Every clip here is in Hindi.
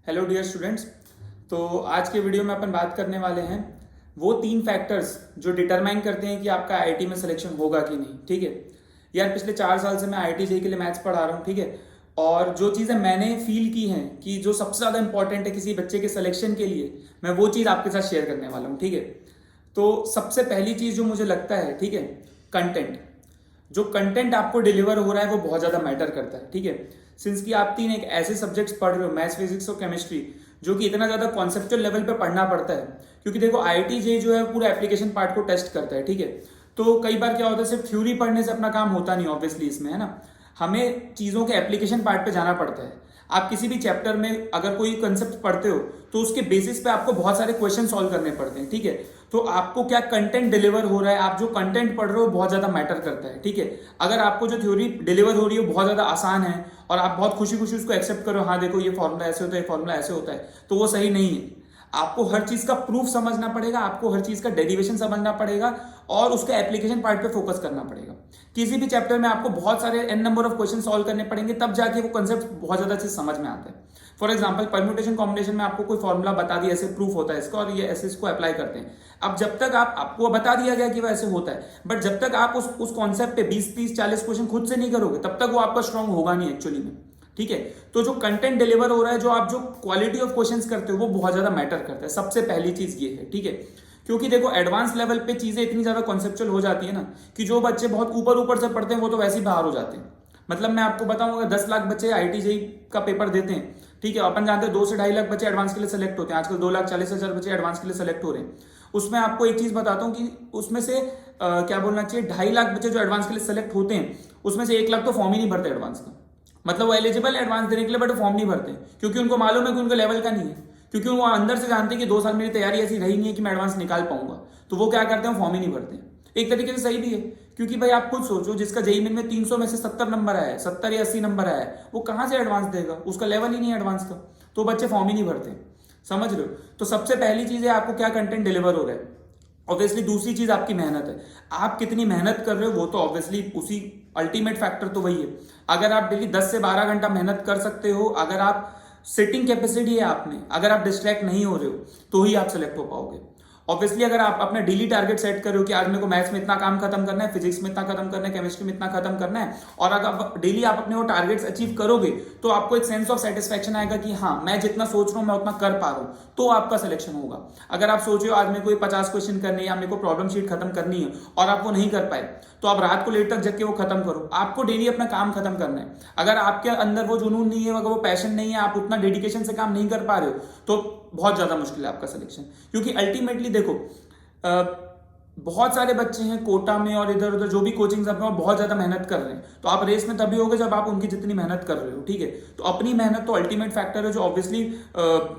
Hello dear students. तो आज के वीडियो में अपन बात करने वाले हैं वो 3 फैक्टर्स जो डिटरमाइन करते हैं कि आपका आईआईटी में सिलेक्शन होगा कि नहीं। ठीक है यार, पिछले 4 साल से मैं आईआईटी जेईई के लिए मैथ्स पढ़ा रहा हूँ। ठीक है, और जो चीज़ें मैंने फील की हैं कि जो सबसे ज़्यादा इंपॉर्टेंट है किसी बच्चे के सिलेक्शन के लिए, मैं वो चीज़ आपके साथ शेयर करने वाला हूँ। ठीक है, तो सबसे पहली चीज़ जो मुझे लगता है, ठीक है, कंटेंट। जो कंटेंट आपको डिलीवर हो रहा है वो बहुत ज़्यादा मैटर करता है। ठीक है, सिंस कि आप 3 एक ऐसे सब्जेक्ट्स पढ़ रहे हो, मैथ्स, फिजिक्स और केमिस्ट्री, जो कि इतना ज़्यादा कॉन्सेप्चुअल लेवल पे पढ़ना पड़ता है। क्योंकि देखो आईआईटी जेईई जो है पूरा एप्लीकेशन पार्ट को टेस्ट करता है। ठीक है, तो कई बार क्या होता है, सिर्फ थ्योरी पढ़ने से अपना काम होता नहीं ऑब्वियसली इसमें, है ना। हमें चीज़ों के एप्लीकेशन पार्ट पे जाना पड़ता है। आप किसी भी चैप्टर में अगर कोई कंसेप्ट पढ़ते हो तो उसके बेसिस पे आपको बहुत सारे क्वेश्चन सॉल्व करने पड़ते हैं। ठीक है, तो आपको क्या कंटेंट डिलीवर हो रहा है, आप जो कंटेंट पढ़ रहे हो बहुत ज्यादा मैटर करता है। ठीक है, अगर आपको जो थ्योरी डिलीवर हो रही है बहुत ज्यादा आसान है और आप बहुत खुशी खुशी उसको एक्सेप्ट करो, हाँ देखो ये फॉर्मूला ऐसे होता है, ये फॉर्मूला ऐसे होता है, तो वो सही नहीं है। आपको हर चीज का प्रूफ समझना पड़ेगा, आपको हर चीज का डेरिवेशन समझना पड़ेगा और उसका एप्लीकेशन पार्ट पे फोकस करना पड़ेगा। किसी भी चैप्टर में आपको बहुत सारे an number of question solve करने पड़ेंगे, तब जाके वो कंसेप्ट बहुत ज्यादा चीज समझ में आता है। फॉर एग्जाम्पल परम्यूटेशन कॉम्बिनेशन में आपको कोई फॉर्मूला बता दिया, ऐसे प्रूफ होता है इसका और ये ऐसे इसको अप्लाई करते हैं। अब जब तक आपको बता दिया गया कि वो ऐसे होता है, बट जब तक आप उस कॉन्सेप्ट पे 20, 30, 40 क्वेश्चन खुद से नहीं करोगे, तब तक वो आपका स्ट्रांग होगा नहीं एक्चुअली में। ठीक है, तो जो कंटेंट डिलीवर हो रहा है, जो क्वालिटी ऑफ क्वेश्चंस करते हो, वो बहुत ज्यादा मैटर करता है। सबसे पहली चीज ये है। ठीक है, क्योंकि देखो एडवांस लेवल पे चीजें इतनी ज्यादा कॉन्सेप्चुअल हो जाती है ना कि जो बच्चे बहुत ऊपर ऊपर से पढ़ते हैं वो तो वैसे ही बाहर हो जाते हैं। मतलब मैं आपको बताऊंगा, 10 लाख बच्चे आईआईटी जेईई का पेपर देते हैं। ठीक है, अपन जानते हैं 2 से 2.5 लाख बच्चे एडवांस के लिए सेलेक्ट होते हैं। आजकल 2,40,000 बच्चे एडवांस के लिए सेलेक्ट हो रहे हैं। उसमें आपको एक चीज बताता हूँ कि उसमें से क्या बोलना चाहिए, 2.5 लाख बच्चे जो एडवांस के लिए सेलेक्ट होते हैं, उसमें से 1 लाख तो फॉर्म ही नहीं भरते एडवांस का। मतलब वो एलिजिबल है एडवांस देने के लिए, बट फॉर्म नहीं भरते क्योंकि उनको मालूम है कि उनके लेवल का नहीं है। क्योंकि वो अंदर से जानते हैं कि 2 साल मेरी तैयारी ऐसी रही नहीं है कि मैं एडवांस निकाल पाऊंगा, तो वो क्या करते हैं, फॉर्म ही नहीं भरते। एक तरीके से सही भी है, क्योंकि भाई आप खुद सोचो, जिसका जेईई मेन में 300 में से 70 नंबर आया है, 70 या 80 नंबर आया है, वो कहां से एडवांस देगा, उसका लेवल ही नहीं है एडवांस का, तो बच्चे फॉर्म ही नहीं भरते। समझ रहे हो। तो सबसे पहली चीज है आपको क्या कंटेंट डिलीवर हो रहा है। ऑब्वियसली दूसरी चीज आपकी मेहनत है। आप कितनी मेहनत कर रहे हो वो तो ऑब्वियसली उसी अल्टीमेट फैक्टर तो वही है। अगर आप डेली 10 से 12 घंटा मेहनत कर सकते हो, अगर आप सिटिंग कैपेसिटी है आप में, अगर आप डिस्ट्रैक्ट नहीं हो रहे हो, तो ही आप सेलेक्ट हो पाओगे। ऑब्वियसली अगर आप अपना डेली टारगेट सेट कर रहे हो कि आज मेरे को मैथ्स में इतना काम खत्म करना है, फिजिक्स में इतना खत्म करना है, केमिस्ट्री में इतना खत्म करना है, और अगर डेली आप अपने वो टारगेट्स अचीव करोगे, तो आपको एक सेंस ऑफ सेटिस्फैक्शन आएगा कि हाँ मैं जितना सोच रहा हूं मैं उतना कर पा रहा हूं, तो आपका सिलेक्शन होगा। अगर आप सोच रहे हो आज मेरे को 50 क्वेश्चन करने या मेरे को प्रॉब्लम शीट खत्म करनी है और आप वो नहीं कर पाए, तो आप रात को लेट तक जग के वो खत्म करो। आपको डेली अपना काम खत्म करना है। अगर आपके अंदर वो जुनून नहीं है, अगर वो पैशन नहीं है, आप उतना डेडिकेशन से काम नहीं कर पा रहे हो, तो बहुत ज्यादा मुश्किल है आपका सिलेक्शन। क्योंकि अल्टीमेटली देखो बहुत सारे बच्चे हैं कोटा में और इधर उधर जो भी कोचिंग में बहुत ज्यादा मेहनत कर रहे हैं, तो आप रेस में तभी होगे जब आप उनकी जितनी मेहनत कर रहे हो। ठीक है, तो अपनी मेहनत तो अल्टीमेट फैक्टर है जो ऑब्वियसली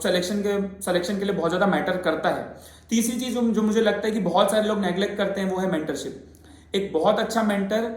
सिलेक्शन के लिए बहुत ज्यादा मैटर करता है। तीसरी चीज जो मुझे लगता है कि बहुत सारे लोग नेग्लेक्ट करते हैं वो है मेंटरशिप। एक बहुत अच्छा मेंटर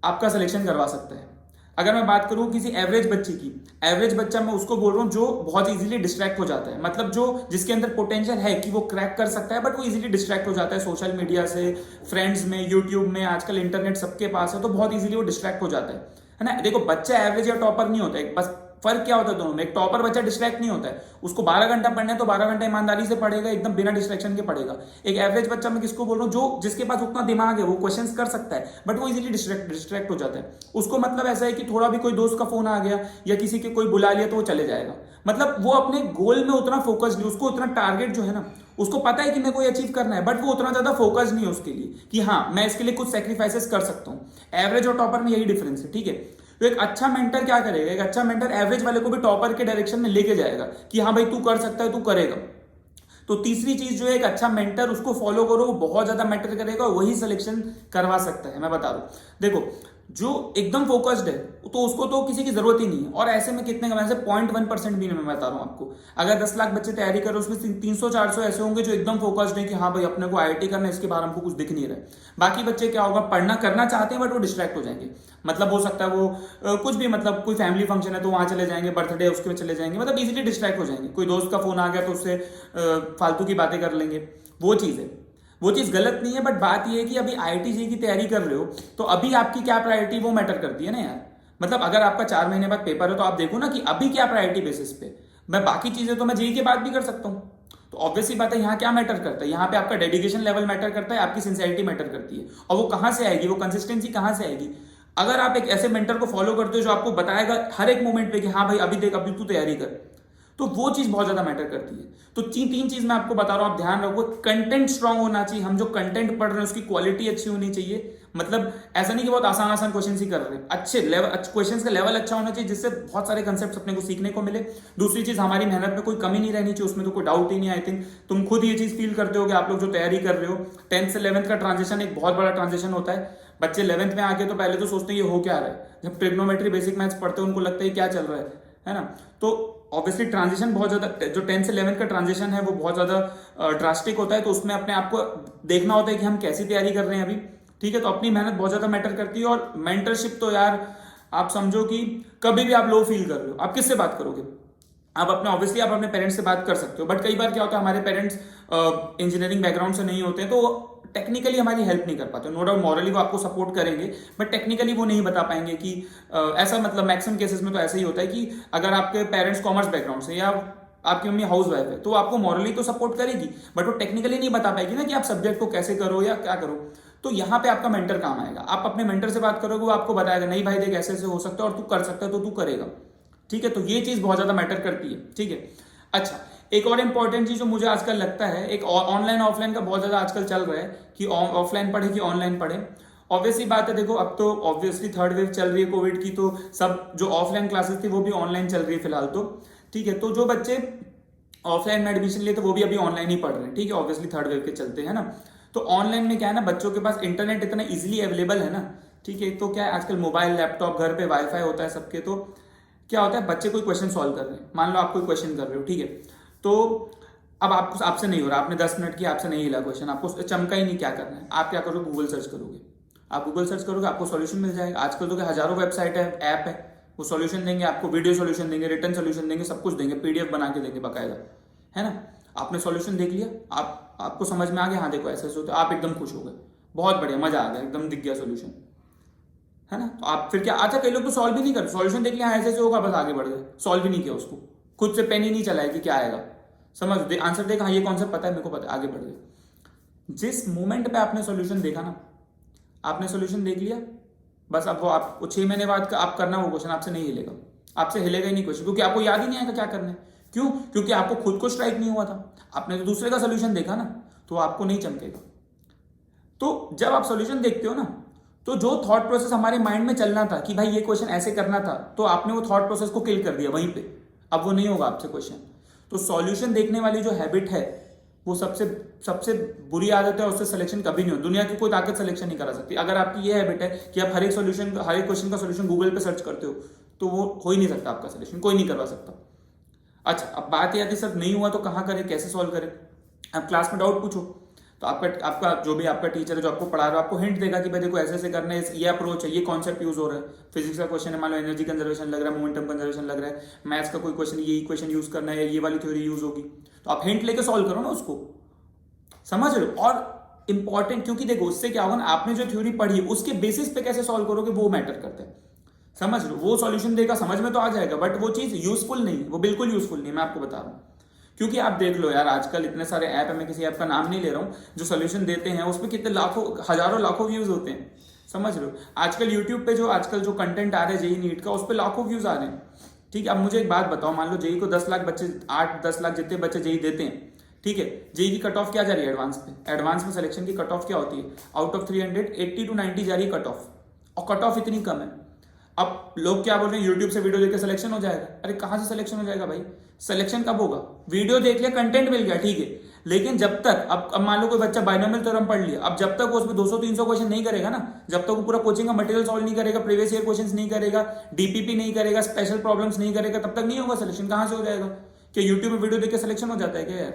आपका सिलेक्शन करवा सकता है। अगर मैं बात करूं किसी एवरेज बच्चे की, एवरेज बच्चा मैं उसको बोल रहा हूं जो बहुत इजीली डिस्ट्रैक्ट हो जाता है, मतलब जो जिसके अंदर पोटेंशियल है कि वो क्रैक कर सकता है, बट वो इजीली डिस्ट्रैक्ट हो जाता है सोशल मीडिया से, फ्रेंड्स में, यूट्यूब में, आजकल इंटरनेट सबके पास है, तो बहुत इजीली वो डिस्ट्रैक्ट हो जाता है ना। देखो बच्चा एवरेज या टॉपर नहीं होता है, बस फर्क क्या होता है दोनों में। एक टॉपर बच्चा डिस्ट्रैक्ट नहीं होता है, उसको 12 घंटा पढ़ना है तो 12 घंटा ईमानदारी से पढ़ेगा, एकदम बिना डिस्ट्रैक्शन के पढ़ेगा। एक एवरेज बच्चा मैं किसको बोल रहा हूँ, जो जिसके पास उतना दिमाग है, वो क्वेश्चंस कर सकता है, बट वो इजीली डिस्ट्रैक्ट हो जाता है। उसको मतलब ऐसा है कि थोड़ा भी कोई दोस्त का फोन आ गया या किसी के कोई बुला लिया तो वो चले जाएगा। मतलब वो अपने गोल में उतना फोकस नहीं, उसको उतना टारगेट जो है ना, उसको पता है कि मैं कोई अचीव करना है, बट वो उतना ज्यादा फोकस नहीं है उसके लिए कि हाँ मैं इसके लिए कुछ सेक्रीफाइसेस कर सकता हूँ। एवरेज और टॉपर में यही डिफरेंस है। ठीक है, तो एक अच्छा मेंटर क्या करेगा, एक अच्छा मेंटर एवरेज वाले को भी टॉपर के डायरेक्शन में लेके जाएगा कि हाँ भाई तू कर सकता है, तू करेगा। तो तीसरी चीज जो है, एक अच्छा मेंटर, उसको फॉलो करो, वो बहुत ज्यादा मैटर करेगा, वही सिलेक्शन करवा सकता है। मैं बता रहा हूं, देखो जो एकदम फोकस्ड है तो उसको तो किसी की जरूरत ही नहीं है, और ऐसे में कितने कमाए से 0.1% भी नहीं। मैं बता रहा हूं आपको, अगर 10 लाख बच्चे तैयारी कर रहे हैं उसमें 300-400 ऐसे होंगे जो एकदम फोकस्ड है कि हाँ भाई अपने को आईआईटी करना है, इसके बारे में हमको कुछ दिख नहीं रहा है। बाकी बच्चे क्या होगा, पढ़ना करना चाहते हैं बट वो डिस्ट्रैक्ट हो जाएंगे। मतलब हो सकता है वो कुछ भी, मतलब कोई फैमिली फंक्शन है तो वहां चले जाएंगे, बर्थडे उसके में चले जाएंगे, मतलब इजीली डिस्ट्रैक्ट हो जाएंगे। कोई दोस्त का फोन आ गया तो उससे फालतू की बातें कर लेंगे, वो चीज है। वो चीज गलत नहीं है, बट बात यह है कि अभी आईआईटी जेईई की तैयारी कर रहे हो तो अभी आपकी क्या प्रायोरिटी वो मैटर करती है ना यार। मतलब अगर आपका 4 महीने बाद पेपर है तो आप देखो ना कि अभी क्या प्रायोरिटी बेसिस पे, मैं बाकी चीजें तो मैं जेई के बाद भी कर सकता हूँ। तो ऑब्वियसली बात है, यहाँ क्या मैटर करता है, यहाँ पे आपका डेडिकेशन लेवल मैटर करता है, आपकी सिंसियरिटी मैटर करती है। और वो कहाँ से आएगी, वो कंसिस्टेंसी कहाँ से आएगी? अगर आप एक ऐसे मेंटर को फॉलो करते हो जो आपको बताएगा हर एक मोमेंट पे कि हाँ भाई अभी देख, अभी तू तैयारी कर, तो वो चीज बहुत ज्यादा मैटर करती है। तो तीन चीज मैं आपको बता रहा हूं, आप ध्यान रखो। कंटेंट स्ट्रांग होना चाहिए, हम जो कंटेंट पढ़ रहे हैं उसकी क्वालिटी अच्छी होनी चाहिए। मतलब ऐसा नहीं कि बहुत आसान आसान क्वेश्चन ही कर रहे हैं, अच्छे लेवल क्वेश्चन का लेवल अच्छा होना चाहिए, जिससे बहुत सारे कंसेप्ट अपने को सीखने को मिले। दूसरी चीज, हमारी मेहनत में कोई कमी नहीं रहनी चाहिए, उसमें तो कोई डाउट ही नहीं। आई थिंक तुम खुद ये चीज फील करते हो कि आप लोग जो तैयारी कर रहे हो, 10th से 11th का ट्रांजिशन एक बहुत बड़ा ट्रांजिशन होता है। बच्चे 11th में आके तो पहले तो सोचते हैं ये हो क्या रहा है, जब ट्रिग्नोमेट्री बेसिक मैथ्स पढ़ते हैं उनको लगता है क्या चल रहा है ना। तो ऑब्वियसली ट्रांजिशन बहुत ज्यादा, जो 10th से 11th का ट्रांजिशन है वो बहुत ज्यादा ड्रास्टिक होता है। तो उसमें अपने आप को देखना होता है कि हम कैसी तैयारी कर रहे हैं अभी, ठीक है। तो अपनी मेहनत बहुत ज्यादा मैटर करती है। और मेंटरशिप तो यार आप समझो कि कभी भी आप लो फील कर रहे हो, आप किससे बात करोगे? आप अपने ऑब्वियसली आप अपने पेरेंट्स से बात कर सकते हो, बट कई बार क्या होता है, हमारे पेरेंट्स इंजीनियरिंग बैकग्राउंड से नहीं होते हैं, तो टेक्निकली हमारी हेल्प नहीं कर पाते। नो डाउट मॉरली वो आपको सपोर्ट करेंगे, बट टेक्निकली वो नहीं बता पाएंगे कि ऐसा, मतलब मैक्सिमम केसेस में तो ऐसा ही होता है कि अगर आपके पेरेंट्स कॉमर्स बैकग्राउंड से या आपकी मम्मी हाउस वाइफ है, तो आपको मॉरली तो सपोर्ट करेगी, बट वो टेक्निकली नहीं बता पाएगी ना कि आप सब्जेक्ट को कैसे करो या क्या करो। तो यहाँ पे आपका मेंटर काम आएगा। आप अपने मेंटर से बात करोगे, वो आपको बताएगा नहीं भाई देख ऐसे ऐसे हो सकता है और तू कर सकता है, तो तू करेगा, ठीक है। तो ये चीज बहुत ज्यादा मैटर करती है, ठीक है। अच्छा, एक और इंपॉर्टेंट चीज जो मुझे आजकल लगता है, एक ऑनलाइन ऑफलाइन का बहुत ज्यादा आजकल चल रहा है कि ऑफलाइन पढ़े कि ऑनलाइन पढ़े। ऑब्वियसली बात है, देखो अब तो ऑब्वियसली थर्ड वेव चल रही है कोविड की, तो सब जो ऑफलाइन क्लासेस थी वो भी ऑनलाइन चल रही है फिलहाल तो, ठीक है। तो जो बच्चे ऑफलाइन में एडमिशन लिए तो वो भी अभी ऑनलाइन ही पढ़ रहे हैं, ठीक है, ऑब्वियसली थर्ड वेव के चलते हैं ना। तो ऑनलाइन में क्या है ना, बच्चों के पास इंटरनेट इतना इजिली अवेलेबल है ना, ठीक है। तो क्या है, आजकल मोबाइल लैपटॉप घर पे वाईफाई होता है सबके, तो क्या होता है, बच्चे कोई क्वेश्चन सॉल्व कर रहे हैं, मान लो आप कोई क्वेश्चन कर रहे हो, ठीक है। तो अब आपसे नहीं हो रहा, आपने 10 मिनट की, आपसे नहीं हिला क्वेश्चन, आपको चमका ही नहीं, क्या करना है, आप क्या करोगे, गूगल सर्च करोगे। आप गूगल सर्च करोगे, आपको सॉल्यूशन मिल जाएगा। आजकल तो क्या हजारों वेबसाइट है, ऐप है, वो सॉल्यूशन देंगे आपको, वीडियो सॉल्यूशन देंगे, रिटर्न सॉल्यूशन देंगे, सब कुछ देंगे, पीडीएफ बना के देंगे बाकायदा, है ना। आपने सॉल्यूशन देख लिया, आपको समझ में आ गया, हाँ देखो ऐसे ऐसे होता है, आप एकदम खुश हो गए, बहुत बढ़िया, मजा आ गया, एकदम दिख गया सॉल्यूशन, है ना। तो आप फिर क्या, अच्छा कई लोग तो सॉल्व भी नहीं करते, सॉल्यूशन देख लिया ऐसे ऐसे होगा, बस आगे बढ़ गए, सॉल्व भी नहीं किया उसको, खुद से पेन ही नहीं चलाया कि क्या आएगा, समझ दे आंसर देखा, हाँ ये कॉन्सेप्ट पता है मेरे को, पता है, आगे बढ़ गए। जिस मोमेंट पे आपने सॉल्यूशन देखा ना, आपने सॉल्यूशन देख लिया, बस अब वो आपको 6 महीने बाद आप करना वो क्वेश्चन आपसे नहीं हिलेगा, आपसे हिलेगा ही नहीं क्वेश्चन, क्योंकि आपको याद ही नहीं आएगा क्या करना है। क्यों? क्योंकि आपको खुद को स्ट्राइक नहीं हुआ था, आपने तो दूसरे का सॉल्यूशन देखा ना, तो आपको नहीं चमकेगा। तो जब आप सॉल्यूशन देखते हो ना, तो जो थॉट प्रोसेस हमारे माइंड में चलना था कि भाई ये क्वेश्चन ऐसे करना था, तो आपने वो थॉट प्रोसेस को किल कर दिया वहीं पे, अब वो नहीं होगा आपसे क्वेश्चन। तो सॉल्यूशन देखने वाली जो हैबिट है, वो सबसे सबसे बुरी आदत है, उससे सिलेक्शन कभी नहीं हो, दुनिया की कोई ताकत सिलेक्शन नहीं करा सकती। अगर आपकी ये हैबिट है कि आप हर एक क्वेश्चन का सॉल्यूशन गूगल पे सर्च करते हो, तो वो हो ही नहीं सकता, आपका सिलेक्शन कोई नहीं करवा सकता। अच्छा, अब बात ये आती है सर नहीं हुआ तो कहाँ करें, कैसे सॉल्व करें। अब क्लास में डाउट पूछो, तो आपका जो भी आपका टीचर है जो आपको पढ़ा रहा है, आपको हिंट देगा कि भाई देखो ऐसे ऐसे करना है, ये अप्रोच है, ये कॉन्सेप्ट यूज हो रहा है। फिजिक्स का क्वेश्चन है, मान लो एनर्जी कंजर्वेशन लग रहा है, मोमेंटम कंजर्वेशन लग रहा है। मैथ्स का कोई क्वेश्चन, ये इक्वेशन यूज करना है, ये वाली थ्योरी यूज होगी, तो आप हिंट लेके सॉल्व करो ना उसको, समझ रहे हो। और इंपॉर्टेंट, क्योंकि देखो उससे क्या होगा ना, आपने जो थ्योरी पढ़ी है उसके बेसिस पे कैसे सॉल्व करोगे वो मैटर करता है, समझ लो। वो सॉल्यूशन देगा, समझ में तो आ जाएगा, बट वो चीज यूजफुल नहीं है, वो बिल्कुल यूजफुल नहीं है, मैं आपको बता रहा हूँ। क्योंकि आप देख लो यार, आजकल इतने सारे ऐप है, मैं किसी ऐप का नाम नहीं ले रहा हूँ, जो सोल्यूशन देते हैं उसमें कितने लाखों हजारों लाखों व्यूज होते हैं, समझ लो। आजकल यूट्यूब पे जो आजकल जो कंटेंट आ रहा है जेई नीट का, उस पर लाखों व्यूज आ रहे हैं, ठीक है। अब मुझे एक बात बताओ, मान लो जेई को 10 लाख बच्चे, 8-10 लाख जितने बच्चे जेई देते हैं, ठीक है। जेई की कट ऑफ क्या जा रही है एडवांस पे, एडवांस में सिलेक्शन की कट ऑफ क्या होती है, आउट ऑफ 300 80 to 90 जा रही है कट ऑफ, और कट ऑफ इतनी कम है। अब लोग क्या बोल रहे हैं, यूट्यूब से वीडियो देख के सिलेक्शन हो जाएगा। अरे कहां से सिलेक्शन हो जाएगा भाई, सिलेक्शन कब होगा, वीडियो देख लिया, कंटेंट मिल गया, ठीक है। लेकिन जब तक अब मान लो कोई बच्चा बाइनोमियल थ्योरम पढ़ लिया, अब जब तक वो उसमें 200-300 क्वेश्चन नहीं करेगा ना, जब तक वो पूरा कोचिंग का मटेरियल सॉल्व नहीं करेगा, प्रीवियस ईयर क्वेश्चंस नहीं करेगा, डीपीपी नहीं करेगा, स्पेशल प्रॉब्लम्स नहीं करेगा, तब तक नहीं होगा सिलेक्शन। कहां से हो जाएगा, क्या यूट्यूब में वीडियो देख के सिलेक्शन हो जाता है क्या यार?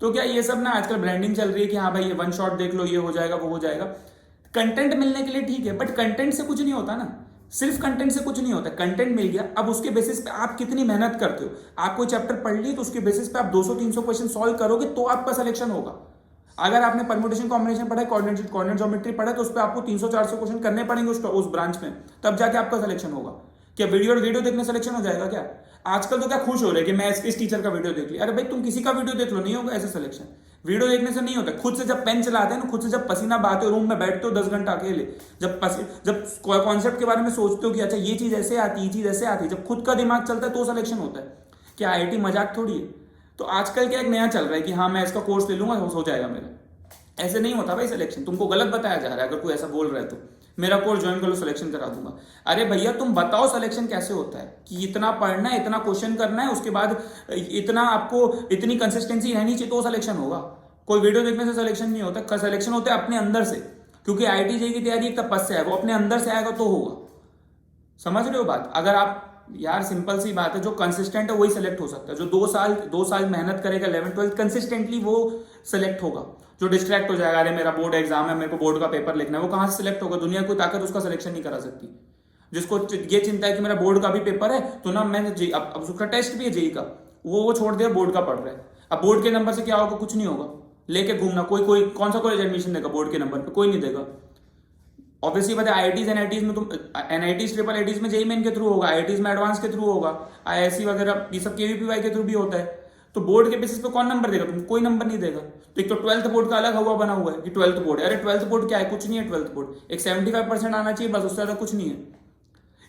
तो क्या ये सब ना आजकल ब्रांडिंग चल रही है कि हाँ भाई ये वन शॉट देख लो, ये हो जाएगा, वो हो जाएगा। कंटेंट मिलने के लिए ठीक है, बट कंटेंट से कुछ नहीं होता ना, सिर्फ कंटेंट से कुछ नहीं होता। कंटेंट मिल गया, अब उसके बेसिस पे आप कितनी मेहनत करते हो। आप कोई चैप्टर पढ़ लिए तो उसके बेसिस पे आप 200-300 क्वेश्चन सॉल्व करोगे तो आपका सिलेक्शन होगा। अगर आपने परम्यूटेशन कॉम्बिनेशन पढ़ा है, कोऑर्डिनेट ज्योमेट्री पढ़ा है, तो उस पर आपको 300-400 क्वेश्चन करने पड़ेंगे उस ब्रांच में, तब जाके आपका सिलेक्शन होगा। क्या वीडियो देखने सिलेक्शन हो जाएगा क्या? आजकल तो क्या खुश हो रहे हैं कि मैं इस टीचर का वीडियो देख लिया। अरे भाई तुम किसी का वीडियो देख लो, नहीं होगा ऐसे सिलेक्शन। वीडियो देखने से नहीं होता, खुद से जब पेन चलाते हैं ना, खुद से जब पसीना बहाते हो, रूम में बैठते हो 10 घंटा अकेले, जब कॉन्सेप्ट के बारे में सोचते हो कि अच्छा ये चीज ऐसे आती है, ये चीज ऐसे आती है, जब खुद का दिमाग चलता है तो सिलेक्शन होता है। क्या IIT मजाक थोड़ी है। तो आजकल क्या एक नया चल रहा है कि हाँ मैं इसका कोर्स ले लूंगा हो जाएगा मेरा। ऐसे नहीं होता भाई सिलेक्शन, तुमको गलत बताया जा रहा है। अगर कोई ऐसा बोल रहा है तो मेरा कोर्स ज्वाइन कर लो, सिलेक्शन करा दूंगा। अरे भैया तुम बताओ सिलेक्शन कैसे होता है, कि इतना पढ़ना है, इतना क्वेश्चन करना है, उसके बाद इतना आपको इतनी कंसिस्टेंसी रहनी चाहिए तो सिलेक्शन होगा। कोई वीडियो देखने से सिलेक्शन नहीं होता, सिलेक्शन होता है अपने अंदर से। क्योंकि IIT JEE की तैयारी एक तपस्या है, वो अपने अंदर से आएगा तो होगा। समझ रहे हो बात। अगर आप यार सिंपल सी बात है, जो कंसिस्टेंट है वही सिलेक्ट हो सकता है। जो 2 साल मेहनत करेगा 11th 12th कंसिस्टेंटली, वो सिलेक्ट होगा। जो डिस्ट्रैक्ट हो जाएगा, अरे मेरा बोर्ड एग्जाम है, मेरे को बोर्ड का पेपर लिखना है, वो कहां से सिलेक्ट होगा। दुनिया कोई ताकत उसका सिलेक्शन नहीं करा सकती। जिसको ये चिंता है कि मेरा बोर्ड का भी पेपर है तो ना मैंने अब उसका टेस्ट भी है JEE का, वो छोड़ दिया, बोर्ड का पढ़ रहा है। अब बोर्ड के नंबर से क्या होगा, कुछ नहीं होगा। लेके घूमना, कोई कौन सा कॉलेज एडमिशन देगा बोर्ड के नंबर पे, कोई नहीं देगा। ऑब्वियसली बात है, IITs NITs में तुम NITs IIITs में JEE मेन के थ्रू होगा, IITs में एडवांस के थ्रू होगा, IISc वगैरह ये सब KVPY के थ्रू भी होता है। तो बोर्ड के बेसिस पे कौन नंबर देगा तुमको, कोई नंबर नहीं देगा। तो एक तो 12th बोर्ड का अलग हुआ बना हुआ है कि 12th बोर्ड है। अरे 12th बोर्ड क्या है, कुछ नहीं है। 12th बोर्ड एक 75% आना चाहिए बस, उससे ज्यादा कुछ नहीं है।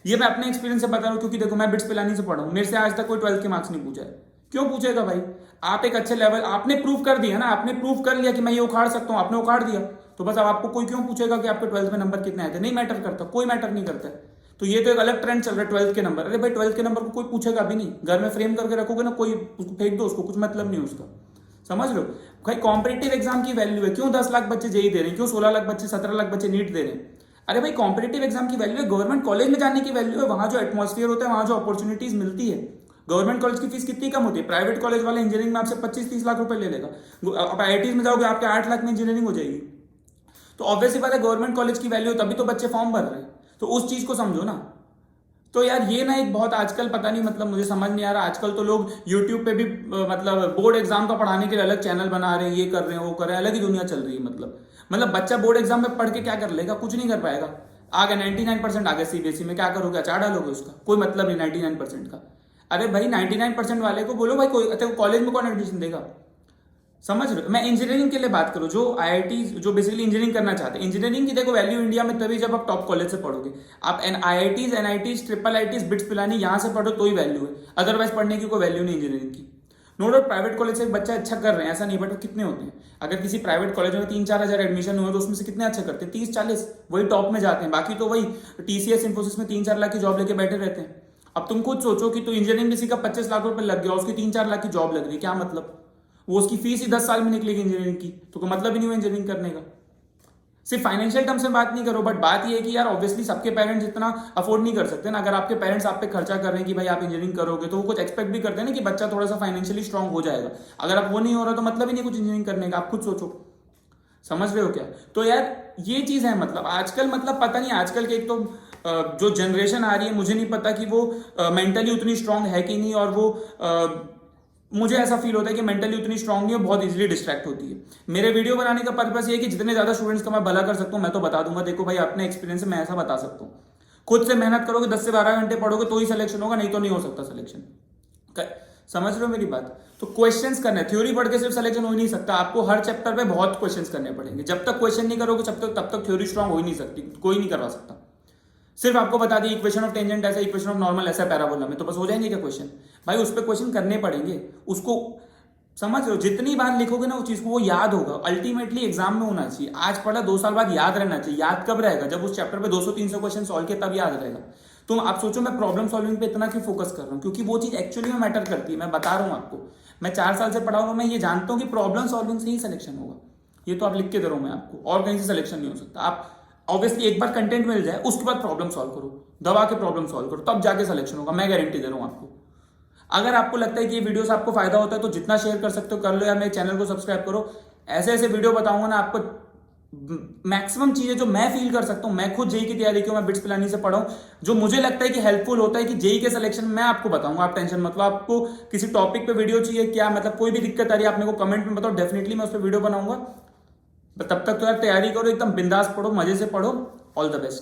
ये मैं अपने एक्सपीरियंस से बता रहा हूँ, क्योंकि देखो मैं बिट्स पिलानी से पढ़ा हूँ, मेरे से आज तक कोई 12th के मार्क्स नहीं पूछा है। क्यों पूछेगा भाई, आप एक अच्छे लेवल, आपने प्रूव कर दिया ना, आपने प्रूव कर लिया कि मैं ये उखाड़ सकता हूँ, आपने उखाड़ दिया, तो बस अब आपको कोई क्यों पूछेगा कि आपके 12th में नंबर कितने आए थे। नहीं मैटर करता, कोई मैटर नहीं करता है। तो ये तो एक अलग ट्रेंड चल रहा है 12th के नंबर। अरे भाई 12th के नंबर को कोई पूछेगा भी नहीं, घर में फ्रेम करके रखोगे ना, कोई उसको फेंक दो, उसको कुछ मतलब नहीं उसका। समझ लो भाई, कॉम्पिटेटिव एग्जाम की वैल्यू है। क्यों 10 लाख बच्चे JEE दे रहे हैं, क्यों 16 लाख बच्चे 17 लाख बच्चे नीट दे रहे हैं। अरे भाई कॉम्पिटेटिव एग्जाम की वैल्यू है, गवर्नमेंट कॉलेज में जाने की वैल्यू है। वहां जो एटमॉस्फेयर होता है, वहां जो अपॉर्चुनिटीज मिलती है। गवर्नमेंट कॉलेज की फीस कितनी कम होती है, प्राइवेट कॉलेज वाले इंजीनियरिंग में आपसे 25-30 लाख रुपए ले लेगा। आप IITs में जाओगे आपके 8 लाख में इंजीनियरिंग हो जाएगी। तो ऑब्वियसली बात है, गवर्नमेंट कॉलेज की वैल्यू, तभी तो बच्चे फॉर्म भर रहे हैं। तो उस चीज को समझो ना। तो यार ये ना एक बहुत आजकल पता नहीं, मतलब मुझे समझ नहीं आ रहा। आजकल तो लोग YouTube पे भी मतलब बोर्ड एग्जाम का पढ़ाने के लिए अलग चैनल बना रहे हैं, ये कर रहे हैं, वो कर रहे हैं, अलग ही दुनिया चल रही है। मतलब बच्चा बोर्ड एग्जाम में पढ़ के क्या कर लेगा, कुछ नहीं कर पाएगा। आ गया 99% आ गया CBSE में, क्या करोगे, अचार डालोगे उसका, कोई मतलब नहीं 99% का। अरे भाई 99% वाले को बोलो भाई, कोई कॉलेज में कौन एडमिशन देगा। समझ रहे हो। मैं इंजीनियरिंग के लिए बात करूं, जो IIT जो बेसिकली इंजीनियरिंग करना चाहते हैं, इंजीनियरिंग की देखो वैल्यू इंडिया में तभी जब आप टॉप कॉलेज से पढ़ोगे। आप IITs NITs IIITs bits Pilani यहां से पढ़ो तो ही वैल्यू है, अदरवाइज पढ़ने की कोई वैल्यू नहीं इंजीनियरिंग की। नो डाउट प्राइवेट कॉलेज से एक बच्चा अच्छा कर रहे हैं, ऐसा नहीं, बट कितने होते हैं। अगर किसी प्राइवेट कॉलेज में 3-4 हजार एडमिशन हुए तो उसमें से कितने अच्छे करते हैं, 30-40 वही टॉप में जाते हैं। बाकी तो वही TCS इन्फोसिस में 3-4 लाख की जॉब लेके बैठे रहते हैं। अब तुम खुद सोचो कि तो इंजीनियरिंग किसी का 25 लाख रुपए लग गया, उसकी 3-4 लाख की जॉब लग रही, क्या मतलब। वो उसकी फीस ही 10 साल में निकलेगी इंजीनियरिंग की, तो कोई मतलब ही नहीं हुआ इंजीनियरिंग करने का। सिर्फ फाइनेंशियल टर्म्स में बात नहीं करो, बट बात ये है कि यार ऑब्वियसली सबके पेरेंट्स इतना अफोर्ड नहीं कर सकते ना। अगर आपके पेरेंट्स आप पे खर्चा कर रहे हैं कि भाई आप इंजीनियरिंग करोगे, तो वो कुछ एक्सपेक्ट भी करते हैं ना कि बच्चा थोड़ा सा फाइनेंशियली स्ट्रांग हो जाएगा। अगर आप वो नहीं हो रहा तो मतलब ही नहीं कुछ इंजीनियरिंग करने का, आप खुद सोचो। समझ रहे हो क्या। तो यार ये चीज है, मतलब आजकल मतलब पता नहीं, आजकल के एक तो जो जनरेशन आ रही है, मुझे नहीं पता कि वो मेंटली उतनी स्ट्रांग है कि नहीं। और वो मुझे ऐसा फील होता है कि मेंटली उतनी स्ट्रांग नहीं है, बहुत इजीली डिस्ट्रैक्ट होती है। मेरे वीडियो बनाने का पर्पस ये है कि जितने ज्यादा स्टूडेंट्स का मैं भला कर सकता हूं मैं तो बता दूंगा। देखो भाई अपने एक्सपीरियंस से मैं ऐसा बता सकता हूँ, खुद से मेहनत करोगे 10 से 12 घंटे पढ़ोगे तो ही सिलेक्शन होगा, नहीं तो नहीं हो सकता सिलेक्शन। समझ रहे हो मेरी बात। तो क्वेश्चंस करने, थ्योरी पढ़ के सिर्फ सिलेक्शन हो ही नहीं सकता। आपको हर चैप्टर पे बहुत क्वेश्चंस करने पड़ेंगे। जब तक क्वेश्चन नहीं करोगे तब तक थ्योरी स्ट्रांग हो ही नहीं सकती, कोई नहीं करवा सकता। सिर्फ आपको बता दी इक्वेशन ऑफ टेंजेंट ऐसा, इक्वेशन ऑफ नॉर्मल ऐसा पैराबोला में, तो बस हो जाएंगे क्या क्वेश्चन। भाई उस पर क्वेश्चन करने पड़ेंगे, उसको समझ रहे हो। जितनी बार लिखोगे ना उस चीज को, वो याद होगा। अल्टीमेटली एग्जाम में होना चाहिए, आज पढ़ा 2 साल बाद याद रहना चाहिए। याद कब रहेगा, जब उस चैप्टर पे 200-300 क्वेश्चन सॉल्व किए तब याद रहेगा। तुम आप सोचो मैं प्रॉब्लम सॉल्विंग पे इतना क्यों फोकस कर रहा हूँ, क्योंकि वो चीज एक्चुअली में मैटर करती है। मैं बता रहा हूँ आपको, मैं 4 साल से पढ़ा हूँ, मैं ये जानता हूँ कि प्रॉब्लम सॉल्विंग से ही सिलेक्शन होगा। ये तो आप लिख के दे रहा हूँ मैं आपको, और कहीं से सिलेक्शन नहीं हो सकता। आप ऑब्वियसली एक बार कंटेंट मिल जाए, उसके बाद प्रॉब्लम सॉल्व करो, दबा के प्रॉब्लम सॉल्व करो, तब जाके सिलेक्शन होगा। मैं गारंटी दे रहा हूँ आपको। अगर आपको लगता है कि ये वीडियो से आपको फायदा होता है तो जितना शेयर कर सकते हो कर लो, या मेरे चैनल को सब्सक्राइब करो। ऐसे ऐसे वीडियो बताऊंगा ना आपको, मैक्सिमम चीजें जो मैं फील कर सकता हूं, मैं खुद JEE की तैयारी की हूं, मैं बिट्स पिलानी से पढ़ा हूं, जो मुझे लगता है कि हेल्पफुल होता है कि JEE के सिलेक्शन में मैं आपको बताऊंगा। आप टेंशन मत लो। आपको किसी टॉपिक पे वीडियो चाहिए क्या, मतलब कोई भी दिक्कत आ रही है आप मेरे को कमेंट में बताओ, डेफिनेटली मैं उस पर वीडियो बनाऊंगा। तब तक तो यार तैयारी करो, एकदम बिंदास पढ़ो, मजे से पढ़ो। All the best.